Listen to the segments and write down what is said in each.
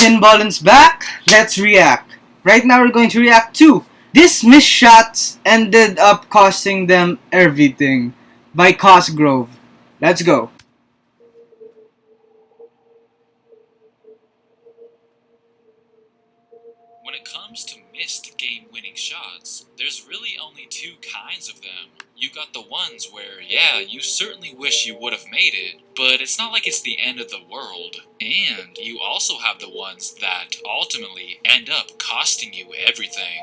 Pinballin's back. Let's react. Right now we're going to react to These Missed Shots Ended Up Costing Them Everything by Cosgrove. Let's go. When it comes to missed game-winning shots, there's really only two kinds of them. You got the ones where, yeah, you certainly wish you would have made it, but it's not like it's the end of the world. And you also have the ones that ultimately end up costing you everything.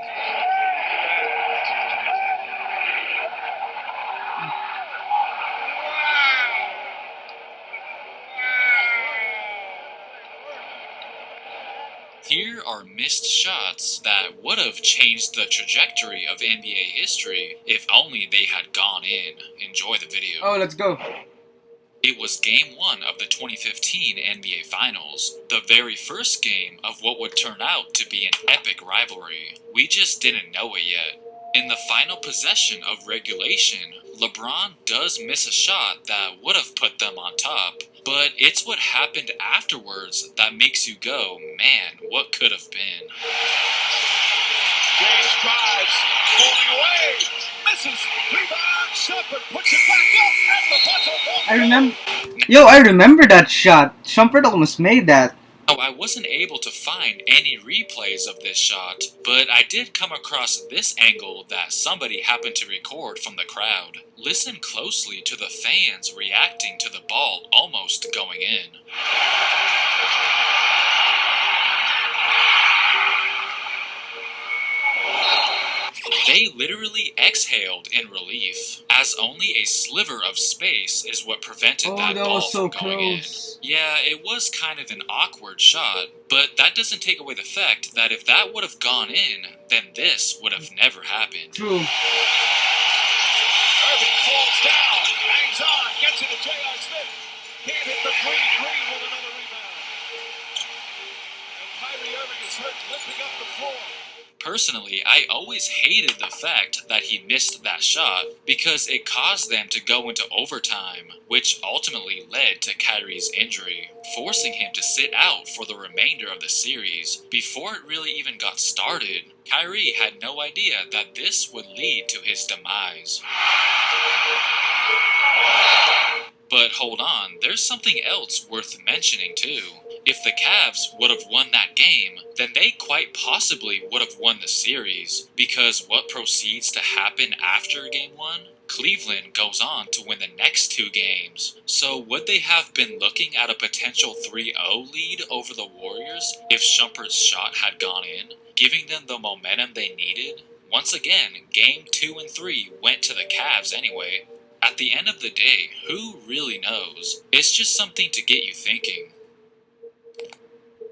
Here are missed shots that would have changed the trajectory of NBA history if only they had gone in. Enjoy the video. Oh, let's go. It was Game 1 of the 2015 NBA Finals, the very first game of what would turn out to be an epic rivalry. We just didn't know it yet. In the final possession of regulation, LeBron does miss a shot that would have put them on top, but it's what happened afterwards that makes you go, man, what could have been? James drives, falling away, misses, rebound, Shumpert puts it back up at the buzzer. I remember that shot. Shumpert almost made that. Now, I wasn't able to find any replays of this shot, but I did come across this angle that somebody happened to record from the crowd. Listen closely to the fans reacting to the ball almost going in. They literally exhaled in relief, as only a sliver of space is what prevented that ball so from going close. in. Yeah, it was kind of an awkward shot, but that doesn't take away the fact that if that would have gone in, then this would have never happened. True. Irving falls down, hangs on, gets it to J.R. Smith. Can't hit the three, Green with another rebound. And Kyrie Irving is hurt, lifting up the floor. Personally, I always hated the fact that he missed that shot because it caused them to go into overtime, which ultimately led to Kyrie's injury, forcing him to sit out for the remainder of the series. Before it really even got started, Kyrie had no idea that this would lead to his demise. But hold on, there's something else worth mentioning too. If the Cavs would have won that game, then they quite possibly would have won the series, because what proceeds to happen after Game 1? Cleveland goes on to win the next two games. So would they have been looking at a potential 3-0 lead over the Warriors if Shumpert's shot had gone in, giving them the momentum they needed? Once again, Game 2 and 3 went to the Cavs anyway. At the end of the day, who really knows? It's just something to get you thinking.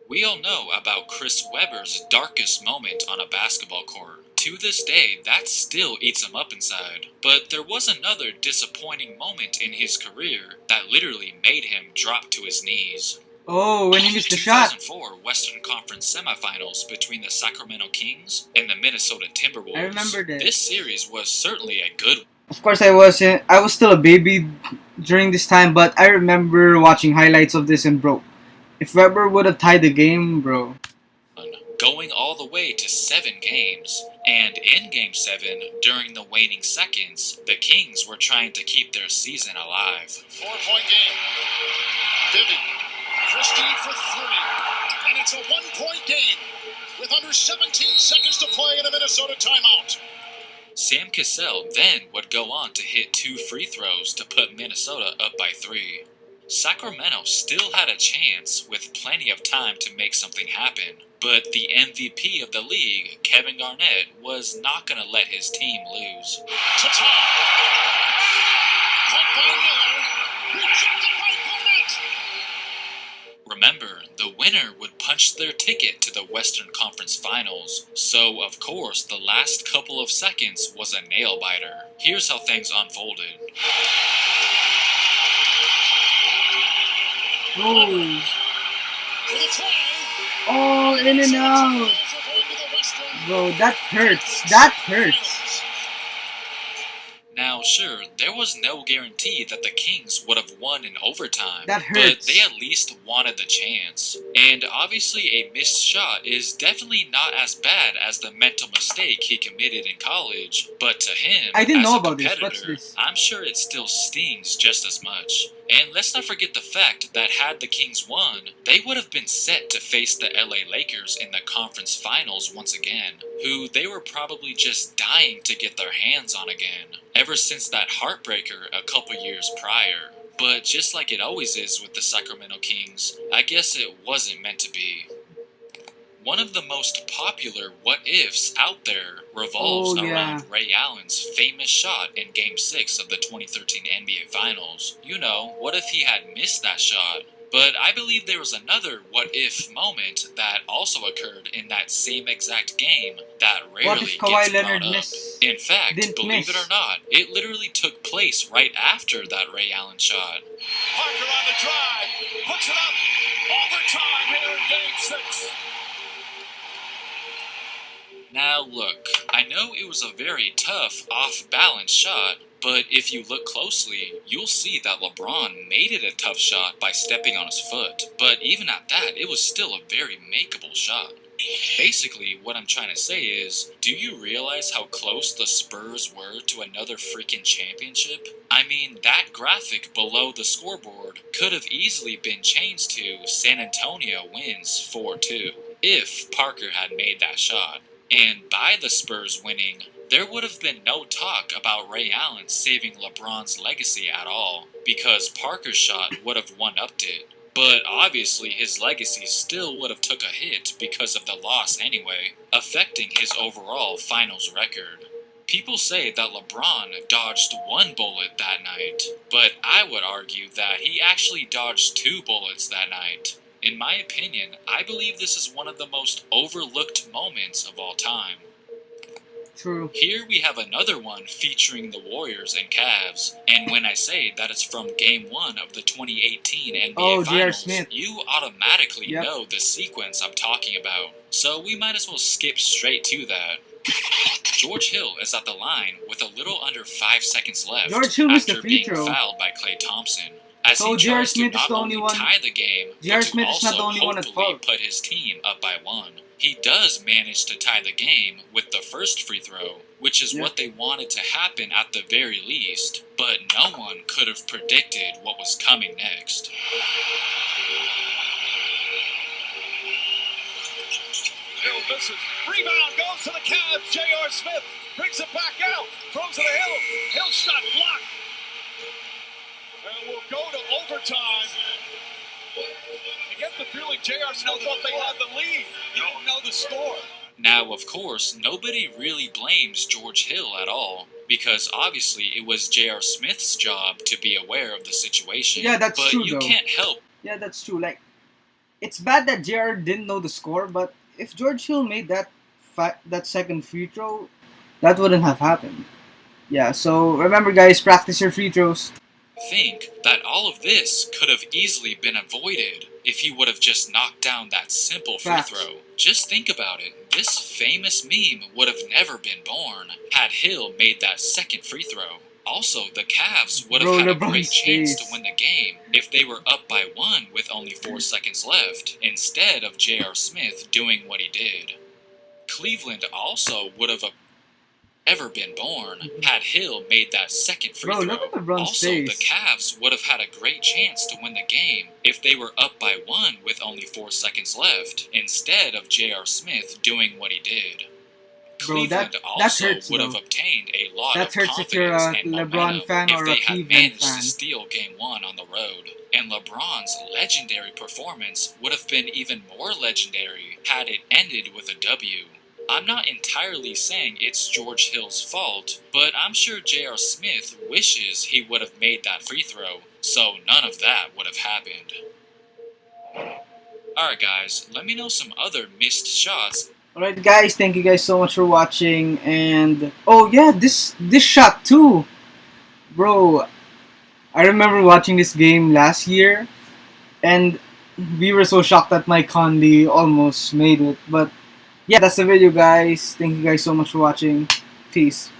We all know about Chris Webber's darkest moment on a basketball court. To this day, that still eats him up inside. But there was another disappointing moment in his career that literally made him drop to his knees. Oh, when he missed the shot. 2004 Western Conference Semifinals between the Sacramento Kings and the Minnesota Timberwolves. I remember this. This series was certainly a good one. Of course, I was still a baby during this time, but I remember watching highlights of this and bro, if Webber would have tied the game, bro. Going all the way to 7 games. And in Game 7, during the waning seconds, the Kings were trying to keep their season alive. 4-point game. Bibby. Christie for 3. And it's a 1-point game with under 17 seconds to play in a Minnesota timeout. Sam Cassell then would go on to hit 2 free throws to put Minnesota up by 3. Sacramento still had a chance with plenty of time to make something happen, but the MVP of the league, Kevin Garnett, was not going to let his team lose. Tatar. Caught by Miller. Rejected by Garnett. Remember, the winner would punch their ticket to the Western Conference Finals, so of course the last couple of seconds was a nail-biter. Here's how things unfolded. Oh. Oh, in and out. Bro, that hurts. That hurts. Now, Now, sure, there was no guarantee that the Kings would have won in overtime, That but hurts. they at least wanted the chance. And obviously, a missed shot is definitely not as bad as the mental mistake he committed in college, but to him, I didn't as know a about this. competitor, What's this? I'm sure it still stings just as much. And let's not forget the fact that had the Kings won, they would have been set to face the LA Lakers in the conference finals once again, who they were probably just dying to get their hands on again, ever since that heartbreaker a couple years prior. But just like it always is with the Sacramento Kings, I guess it wasn't meant to be. One of the most popular what-ifs out there revolves Oh, yeah. around Ray Allen's famous shot in Game 6 of the 2013 NBA Finals. You know, what if he had missed that shot? But I believe there was another what-if moment that also occurred in that same exact game that What rarely if gets Kawhi brought Leonard up. In fact, didn't believe it miss? or not, it literally took place right after that Ray Allen shot. Parker on the drive, puts it up. Overtime here in Game 6. Now look, I know it was a very tough, off-balance shot, but if you look closely, you'll see that LeBron made it a tough shot by stepping on his foot, but even at that, it was still a very makeable shot. Basically, what I'm trying to say is, do you realize how close the Spurs were to another freaking championship? I mean, that graphic below the scoreboard could have easily been changed to San Antonio wins 4-2 if Parker had made that shot. And by the Spurs winning, there would have been no talk about Ray Allen saving LeBron's legacy at all, because Parker's shot would have one-upped it. But obviously his legacy still would have took a hit because of the loss anyway, affecting his overall finals record. People say that LeBron dodged one bullet that night, but I would argue that he actually dodged 2 bullets that night. In my opinion, I believe this is one of the most overlooked moments of all time. True. Here we have another one featuring the Warriors and Cavs, and when I say that it's from Game 1 of the 2018 NBA Oh, J.R. Finals, Smith. you automatically Yep. know the sequence I'm talking about, so we might as well skip straight to that. George Hill is at the line with a little under 5 seconds left George Hill missed the after free being throw. fouled by Klay Thompson, as So he J.R. tries to Smith is not the only only one- tie the game, J.R. but to Smith is not also the only one at hopefully fault. put his team up by 1. He does manage to tie the game with the first free throw, which is Yeah. what they wanted to happen at the very least, but no one could have predicted what was coming next. Hill misses. Rebound goes to the Cavs. J.R. Smith brings it back out. Throws it to Hill. Hill shot blocked. And we'll go to overtime. You get the feeling J.R. Smith thought they had the lead. You don't know the score. Now, of course, nobody really blames George Hill at all, because obviously it was J.R. Smith's job to be aware of the situation. Yeah, that's but true, you though. can't help. Yeah, that's true. Like, it's bad that JR didn't know the score, but if George Hill made that second free throw, that wouldn't have happened. Yeah, so remember, guys, practice your free throws. Think that all of this could have easily been avoided if he would have just knocked down that simple free Facts. throw. Just think about it. This famous meme would have never been born had Hill made that second free throw. Also, the Cavs would have Bro, had a LeBron's great chance to face. win the game if they were up by 1 with only 4 seconds left, instead of J.R. Smith doing what he did. Cleveland also would have ever been born had Hill made that second free Bro, throw. look at LeBron's Also, face. the Cavs would have had a great chance to win the game if they were up by 1 with only 4 seconds left, instead of J.R. Smith doing what he did. Bro, Cleveland that also hurts, would have though. obtained a lot That of hurts if you're confidence a and LeBron momentum fan if or a they had Cleveland managed fan. to steal Game 1 on the road. And LeBron's legendary performance would have been even more legendary had it ended with a W. I'm not entirely saying it's George Hill's fault, but I'm sure J.R. Smith wishes he would have made that free throw, so none of that would have happened. Alright guys, let me know some other missed shots. Alright, guys, thank you guys so much for watching. And oh yeah, this shot too, bro. I remember watching this game last year, and we were so shocked that Mike Conley almost made it. But yeah, that's the video, guys. Thank you guys so much for watching. Peace.